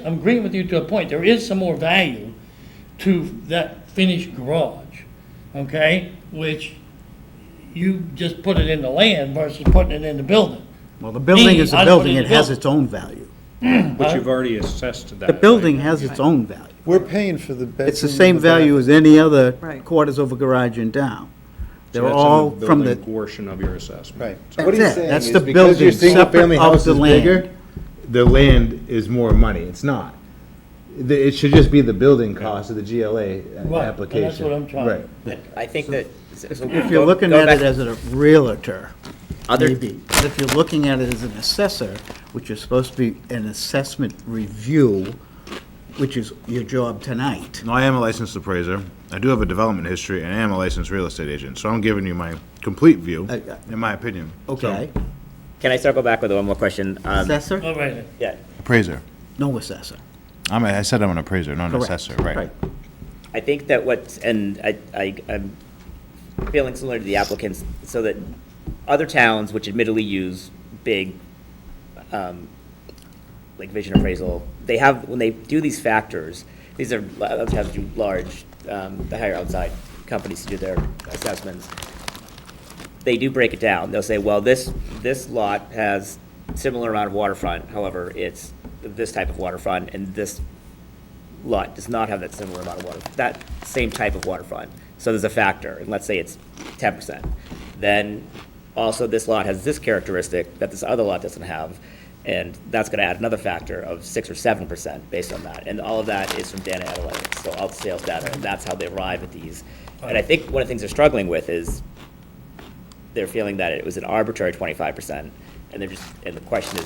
I'm agreeing with you to a point, there is some more value to that finished garage, okay? Which you just put it in the land versus putting it in the building. Well, the building is a I'd put building, in it the has building. its own value. But you've already assessed that. The building has its own value. We're paying for the bedroom. It's the same value as any other Right. quarters of a garage in town. So They're that's in all from the, building portion of your assessment. Right. So what That's he's it. saying That's is the because your building, single-family separate of house the is land. bigger, the land is more money. It's not. It should just be the building cost of the GLA Right, application. and that's what I'm trying. Right. I think that. if you're looking at it as a realtor, Other- maybe. But if you're looking at it as an assessor, which is supposed to be an assessment review, which is your job tonight. No, I am a licensed appraiser. I do have a development history, and I am a licensed real estate agent. So I'm giving you my complete view, in my opinion. Okay, Can I circle back with one more question? assessor? All right. Yeah, Appraiser. No assessor. I said I'm an appraiser, not an Correct. assessor, right? I think that I'm feeling similar to the applicants, so that other towns, which admittedly use big, like vision appraisal, they have, when they do these factors, these are, other towns do large, they hire outside companies to do their assessments. They do break it down. They'll say, well, this lot has similar amount of waterfront, however, it's this type of waterfront, and this lot does not have that similar amount of water, that same type of waterfront. So there's a factor, and let's say it's 10%. Then also this lot has this characteristic that this other lot doesn't have, And that's gonna add another factor of 6 or 7% based on that. And all of that is from data analytics, so all the sales data, and that's how they arrive at these. And I think one of the things they're struggling with is they're feeling that it was an arbitrary 25%, and and the question is,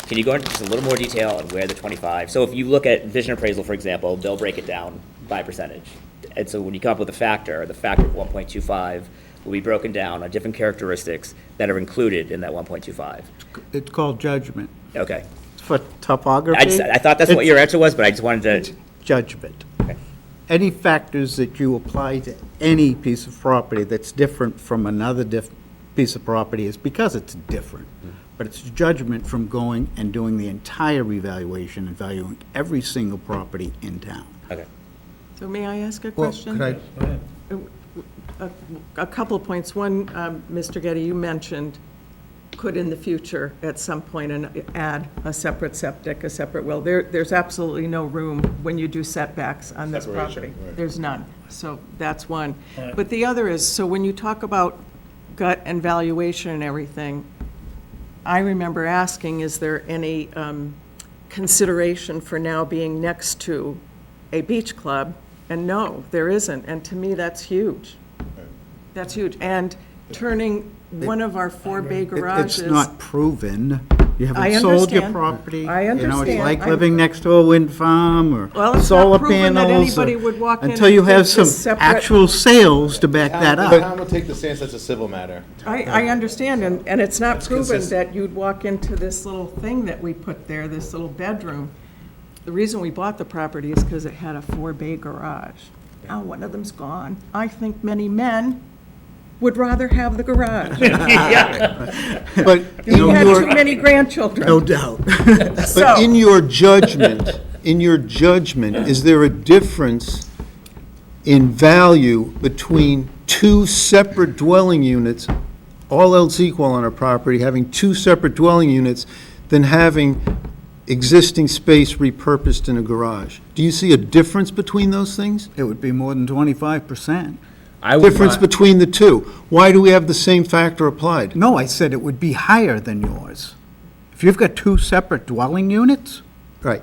can you go into just a little more detail on where the 25? So if you look at vision appraisal, for example, they'll break it down by percentage. And so when you come up with the factor of 1.25 will be broken down on different characteristics that are included in that 1.25. It's called judgment. Okay. For topography. I thought that's what your answer was, but I just wanted to, Judgment. Okay. Any factors that you apply to any piece of property that's different from another piece of property is because it's different. But it's judgment from going and doing the entire evaluation and valuing every single property in town. okay. So may I ask a Well, question? could I, Go ahead. A couple of points. One, Mr. Getty, you mentioned could in the future, at some point, add a separate septic, a separate well. There's absolutely no room when you do setbacks on this property. There's none. So that's one. Right. But the other is, so when you talk about gut and valuation and everything, I remember asking, is there any consideration for now being next to a beach club? And no, there isn't. And to me, that's huge. That's huge. And turning one of our 4-bay garages. It's not proven. You I haven't sold your understand. property. I You know, it's understand. like living next to a wind farm Well, or it's solar not proven that panels. anybody would walk in Until you and have think some this separate- actual sales to back that The up. town will take the stance that's a civil matter. I understand, and it's not That's proven consistent. that you'd walk into this little thing that we put there, this little bedroom. The reason we bought the property is because it had a 4-bay garage. Now, one of them's gone. I think many men would rather have the garage. but You had too many grandchildren. No doubt. So- But in your judgment, is there a difference in value between two separate dwelling units, all else equal on a property, having two separate dwelling units, than having existing space repurposed in a garage? Do you see a difference between those things? It would be more than 25%. I would Difference not- between the two? Why do we have the same factor applied? No, I said it would be higher than yours. If you've got two separate dwelling units, Right.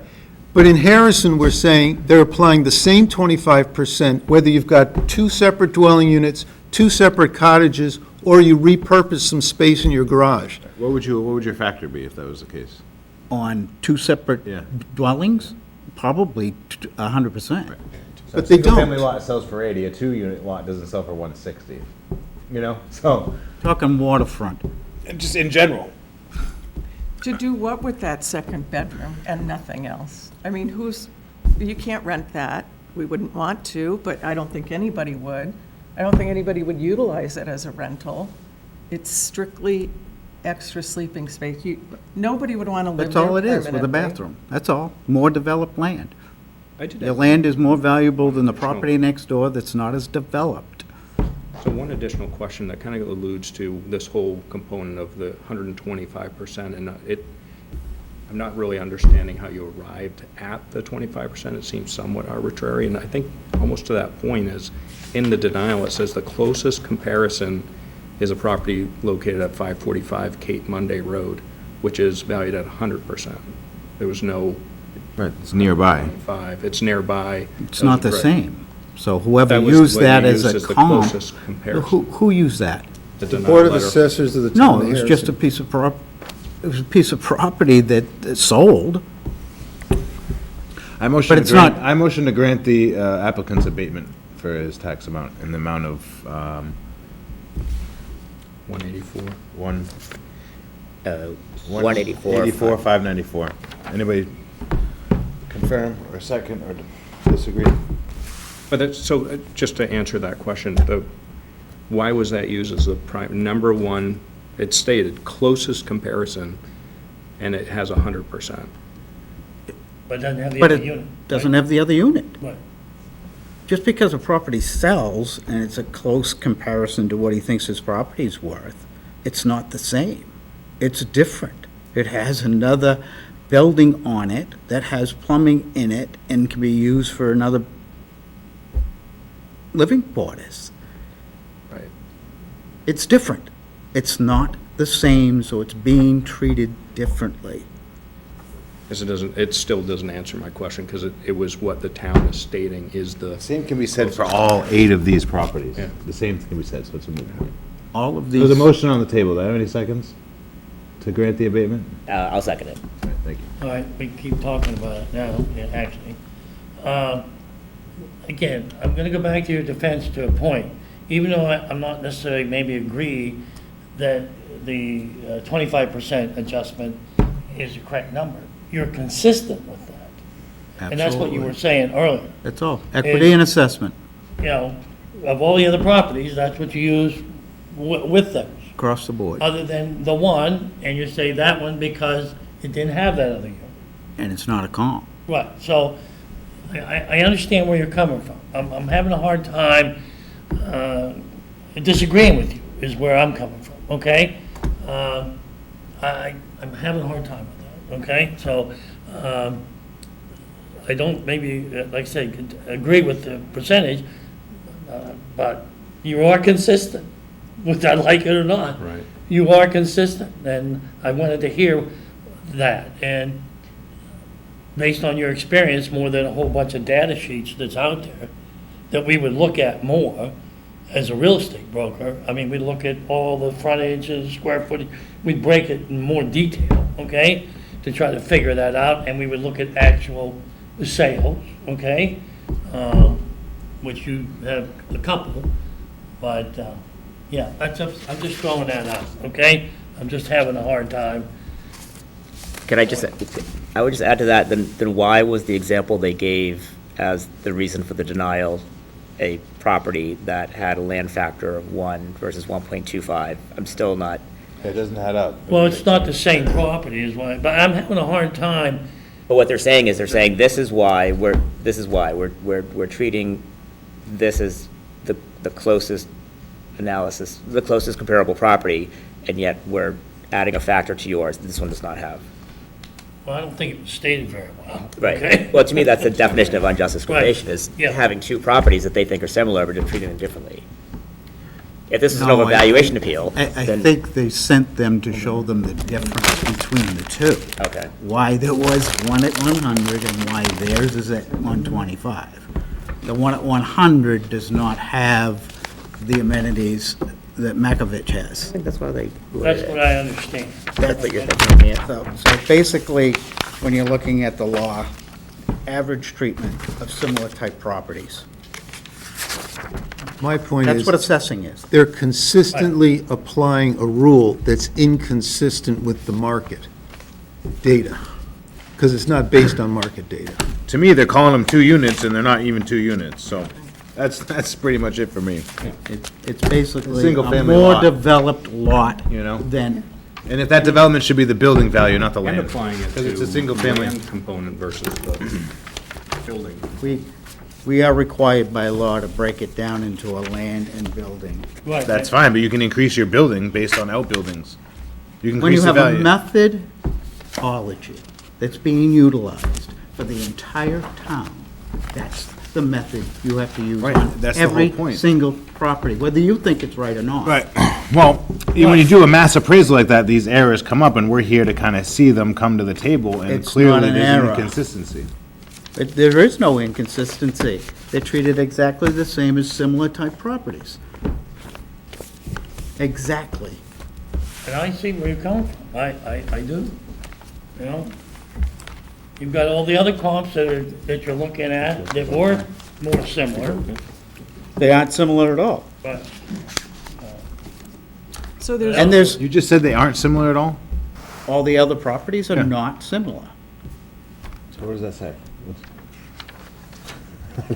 But in Harrison, we're saying they're applying the same 25%, whether you've got two separate dwelling units, two separate cottages, or you repurpose some space in your garage. What would your factor be if that was the case? on two separate Yeah. dwellings, probably 100%. But they Single-family don't. lot sells for 80, a 2-unit lot doesn't sell for 160. You know, so, Talking waterfront. just in general. To do what with that second bedroom and nothing else? I mean, you can't rent that. We wouldn't want to, but I don't think anybody would. I don't think anybody would utilize it as a rental. It's strictly extra sleeping space. Nobody would want to live That's there all it is, with a permanently. bathroom. That's all. More developed land. I did Your have land is more valuable than the property next door that's not as developed. So one additional question that kind of alludes to this whole component of the 125%, and I'm not really understanding how you arrived at the 25%. It seems somewhat arbitrary, and I think almost to that point is, in the denial, it says the closest comparison is a property located at 545 Cape Monday Road, which is valued at 100%. There was no Right, it's nearby. 5, it's nearby. It's not the Right. same. So whoever That was used what that you as used a as the comp. closest comparison. Who used that? The The denial Board of letter. Assessors of the No, town of it was just a Harrison. piece of it was a piece of property that sold. I motion But to it's grant, not- I motion to grant the applicant's abatement for his tax amount in the amount of 184. 184. 594. Anybody confirm or second or disagree? But that's, so, just to answer that question, why was that used as the number one, it stated closest comparison, and it has 100%. But doesn't have the But other it unit. doesn't have the other unit. Right. Just because a property sells and it's a close comparison to what he thinks his property's worth, it's not the same. It's different. It has another building on it that has plumbing in it and can be used for another living quarters. Right. It's different. It's not the same, so it's being treated differently. It still doesn't answer my question, because it was what the town is stating is the, Same can be said for all 8 of these properties. Yeah. The same can be said, so it's a moot point. All of There's these, a motion on the table. Do I have any seconds to grant the abatement? I'll second it. All right, thank you. All right, we keep talking about it now, yeah, actually. Again, I'm gonna go back to your defense to a point. Even though I'm not necessarily maybe agree that the 25% adjustment is the correct number, you're consistent with that. And that's what you were absolutely. saying earlier. That's all. Equity and assessment You know, of all the other properties, that's what you use with those, across the board. other than the one, and you say that one because it didn't have that other unit. And it's not a comp. Right, so I understand where you're coming from. I'm having a hard time disagreeing with you, is where I'm coming from, okay? I'm having a hard time with that, okay? So I don't maybe, like I said, agree with the percentage, but you are consistent, whether I like it or not. right. You are consistent, and I wanted to hear that. And based on your experience, more than a whole bunch of data sheets that's out there, that we would look at more as a real estate broker. I mean, we'd look at all the frontages, square footage, we'd break it in more detail, okay? To try to figure that out, and we would look at actual sales, okay? Which you have a couple, but, yeah, I'm just throwing that out, okay? I'm just having a hard time. Can I just, I would just add to that, then why was the example they gave as the reason for the denial a property that had a land factor of 1 versus 1.25? I'm still not, It doesn't add up. Well, it's not the same property is why, but I'm having a hard time. but what they're saying is, this is why we're treating this as the closest analysis, the closest comparable property, and yet we're adding a factor to yours that this one does not have. Well, I don't think it was stated very well. Right. okay? Well, to me, that's the definition of unjust discrimination, is Yeah. having 2 properties that they think are similar, but they're treating them differently. If this is an No, overvaluation appeal, I then, think they sent them to show them the difference between the two. okay. Why there was one at 100 and why theirs is at 125. The one at 100 does not have the amenities that Makovich I has. think that's why they. That's what I understand. That's what you're thinking, yeah. So basically, when you're looking at the law, average treatment of similar type properties. My point That's is, what assessing is. they're consistently applying a rule that's inconsistent with the market data, because it's not based on market data. To me, they're calling them 2 units, and they're not even 2 units, so that's pretty much it for me. It's basically a Single-family more lot. developed lot You know? than, And if that development should be the building value, not the And land. applying it Because to it's a single family. land component versus the building. we are required by law to break it down into a land and building. Right. That's fine, but you can increase your building based on outbuildings. You can When you increase the have a value. methodology that's being utilized for the entire town, that's the method you have to use Right, on that's the whole every point. single property, whether you think it's right or not. Right. Well, when you do a mass appraisal like that, these errors come up, and we're here to kind of see them come to the table, and It's not clearly an there's an error. inconsistency. But there is no inconsistency. They're treated exactly the same as similar type properties. Exactly. And I see where you're coming from. I do, you know? You've got all the other comps that you're looking at that were more similar, They aren't similar at all. but So there's, And there's, You just said they aren't similar at all? all the other properties are Yeah. not similar. So what does that say?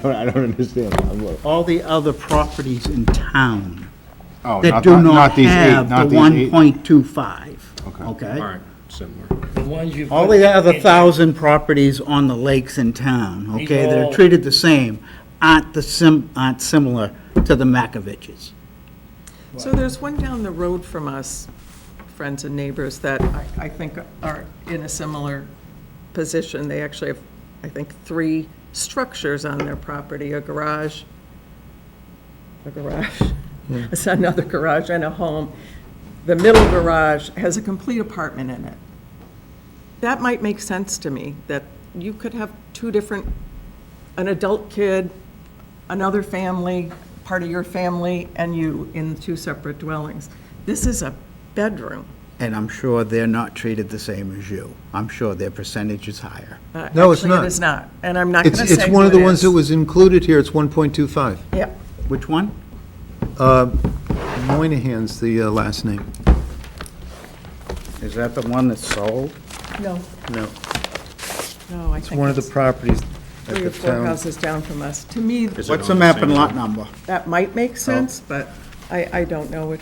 I don't understand. All the other properties in town Oh, that do not these eight, have the not these eight. 1.25, Okay. okay? Aren't similar. the ones you. All put the other in- 1,000 properties on the lakes in town, okay, that all- are treated the same, aren't similar to the Makoviches. so there's one down the road from us, friends and neighbors, that I think are in a similar position. They actually have, I think, 3 structures on their property, a garage, it's another garage and a home. The middle garage has a complete apartment in it. that might make sense to me, that you could have two different, an adult kid, another family, part of your family, and you in two separate dwellings. This is a bedroom. And I'm sure they're not treated the same as you. I'm sure their percentage is higher. No, it's Actually, not. it is not, and I'm not going to say It's one of who the it ones that is. was included here, it's 1.25. Yeah, Which one? Moynihan's the last name. Is that the one that's sold? no, No, no, I it's think one of the it's properties at 3 the or 4 town. houses down from us. To me, Is it What's on the map same and lot road? number? that might make sense, but I don't know which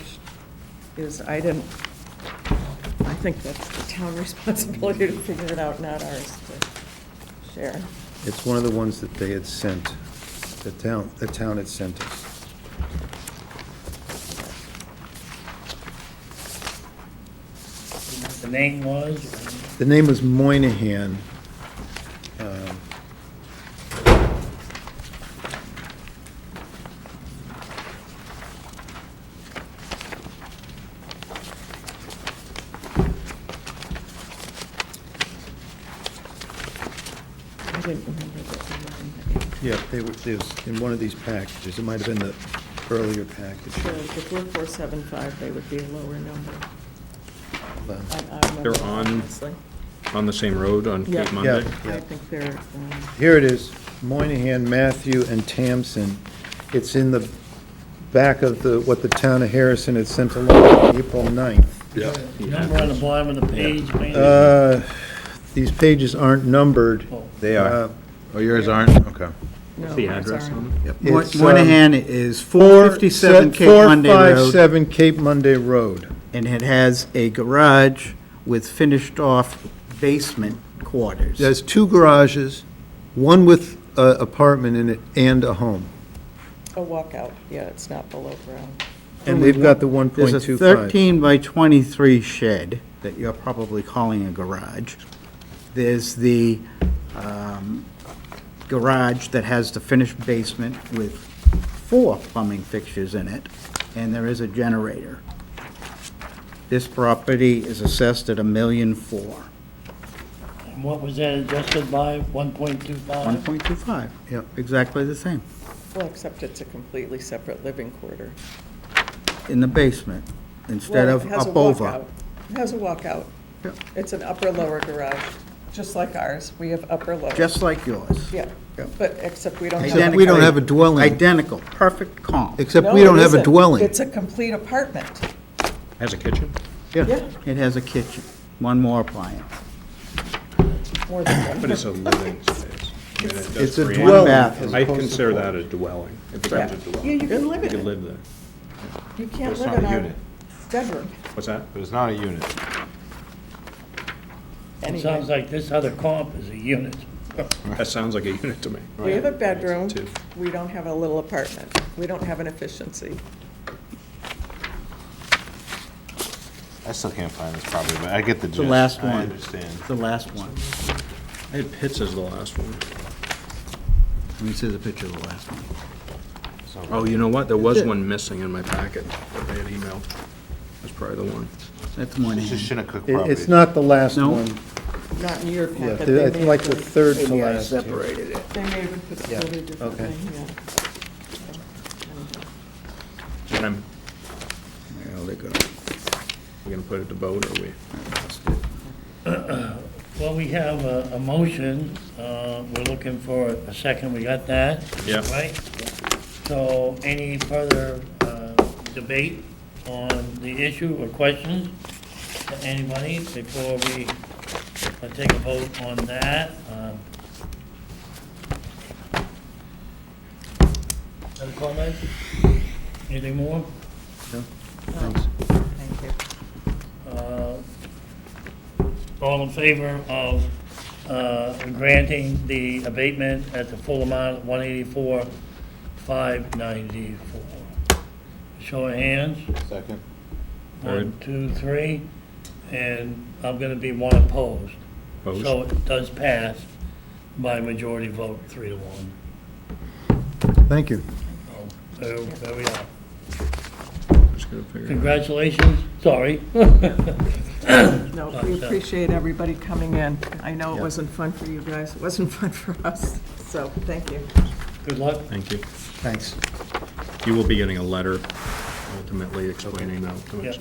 is, I think that's the town responsibility to figure it out, not ours to share. It's one of the ones that they had sent, the town had sent us. The name was, The name was Moynihan. I didn't remember that. Yeah, it was in one of these packages. It might have been the earlier package. So if we're 475, they would be a lower number. But- I remember They're on- honestly. On the same road on Yeah. Cape Monday? Yeah. I think they're, Here it is, Moynihan, Matthew, and Tamsin. It's in the back of what the town of Harrison had sent along on April 9th. Yeah. number on the bottom of the page, maybe? These pages aren't numbered. They are. Uh, Oh, yours aren't? Okay. no. The ours address aren't. on it? It's, Moynihan is 457 Cape Monday Road, 457 Cape Monday Road. and it has a garage with finished-off basement quarters. There's two garages, one with an apartment in it and a home. A walkout, yeah, it's not below ground. And they've got the There's a 1.25. 13 by 23 shed that you're probably calling a garage. There's the garage that has the finished basement with 4 plumbing fixtures in it, and there is a generator. This property is assessed at $1,000,004. And what was that adjusted by, 1.25? 1.25. Yep. Exactly the same, Well, except it's a completely separate living quarter. in the basement, instead Well, of it has a up over. walkout. It has a walkout. Yeah. It's an upper-lower garage, just like ours. We have upper-lower. Just like yours. Yeah, Yeah. but except we don't have. Except we don't have a dwelling, Identical, perfect comp. except No, we don't it have a isn't. dwelling. It's a complete apartment. Has a kitchen? Yeah. It has a kitchen, one more appliance. More than one. But it's a living space. I mean, it does It's a create- dwelling. bath. as I opposed to consider quarters. that a dwelling. It Yeah, becomes a dwelling. you can live You in could it. live there. You can't It's live not in a our unit. bedroom. What's that? But it's not a unit. It sounds like this other comp is a unit. That sounds like a unit to me. We have a bedroom, Two. we don't have a little apartment, we don't have an efficiency. I still can't find this property, but I get the gist. The last I one. understand. The last one. I had Pitts as the last one. Let me see the picture of the last one. Oh, you know what? There was one missing in my packet that they had emailed. That's probably the one. That's It's Moynihan. just Shinnecook It- property. It's not the last No. one. Not in your Yeah, packet. They I think may like have the put- third to Maybe I last. here. separated it. They may have put it Yeah, totally differently, okay. yeah. And I'm, There they go. we're gonna put it to vote, or we? Well, we have a motion, we're looking for a second, we got that? Yeah. Right? So, any further debate on the issue or questions? Anybody, before we take a vote on that? Other comments? Anything more? Thank you. All in favor of granting the abatement at the full amount of $184,594? Show of hands. Second. 1, 2, 3, and I'm going to be one opposed. Opposed? So it does pass by majority vote, 3 to 1. Thank you. So there we are. Just gonna figure it out. Congratulations, sorry. No, we appreciate everybody coming in. I know it wasn't fun for you guys, it wasn't fun for us, so, thank you. Good luck. Thank you. Thanks. You will be getting a letter ultimately explaining the Yeah.